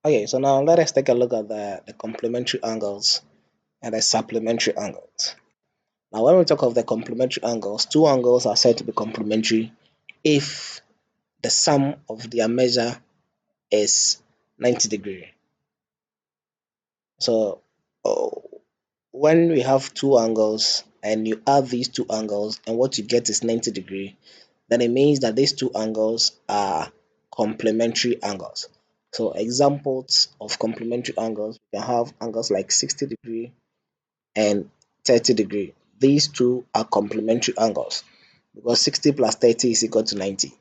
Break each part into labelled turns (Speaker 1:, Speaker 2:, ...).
Speaker 1: Okay, so now let us take a look at the complementary angles and the supplementary angles. Now, when we talk of the complementary angles, two angles are said to be complementary if the sum of their measure is 90 degree. So, oh, when we have two angles and you add these two angles and what you get is 90 degree, then it means that these two angles are complementary angles. So examples of complementary angles, we can have angles like 60 degree and 30 degree. These two are complementary angles because 60 plus 30 is equal to 90.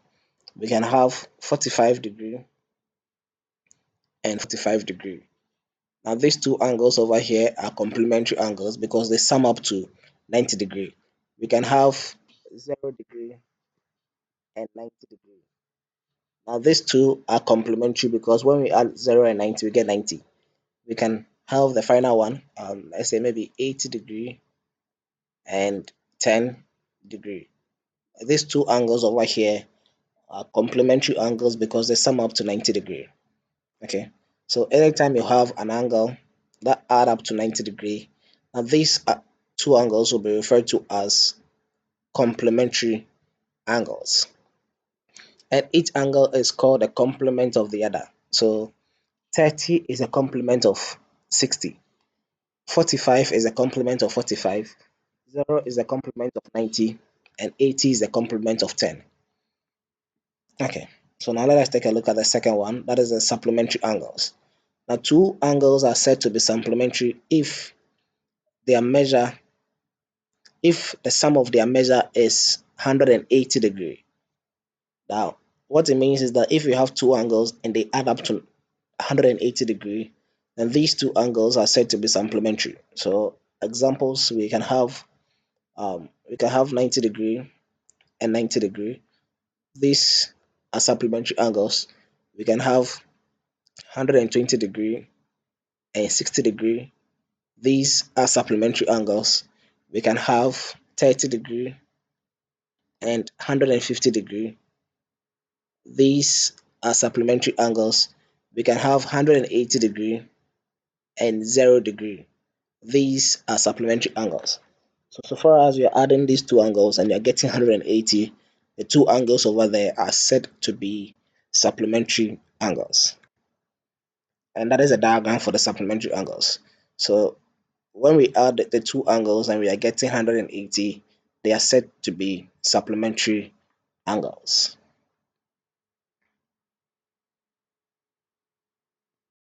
Speaker 1: We can have 45 degree and 45 degree. Now these two angles over here are complementary angles because they sum up to 90 degree. We can have 0 degree and 90 degree. Now these two are complementary because when we add 0 and 90, we get 90. We can have the final one, let's say maybe 80 degree and 10 degree. These two angles over here are complementary angles because they sum up to 90 degree. Okay, so anytime you have an angle that add up to 90 degree, now these two angles will be referred to as complementary angles. And each angle is called a complement of the other. So 30 is a complement of 60. 45 is a complement of 45. 0 is a complement of 90. And 80 is a complement of 10. Okay, so now let us take a look at the second one. That is the supplementary angles. Now, two angles are said to be supplementary if their measure, if the sum of their measure is 180 degree. Now, what it means is that if you have two angles and they add up to 180 degree, then these two angles are said to be supplementary. So, examples we can have 90 degree and 90 degree. These are supplementary angles. We can have 120 degree and 60 degree. These are supplementary angles. We can have 30 degree and 150 degree. These are supplementary angles. We can have 180 degree and 0 degree. These are supplementary angles. So far as you're adding these two angles and you're getting 180, the two angles over there are said to be supplementary angles. And that is a diagram for the supplementary angles. So when we add the two angles and we are getting 180, they are said to be supplementary angles.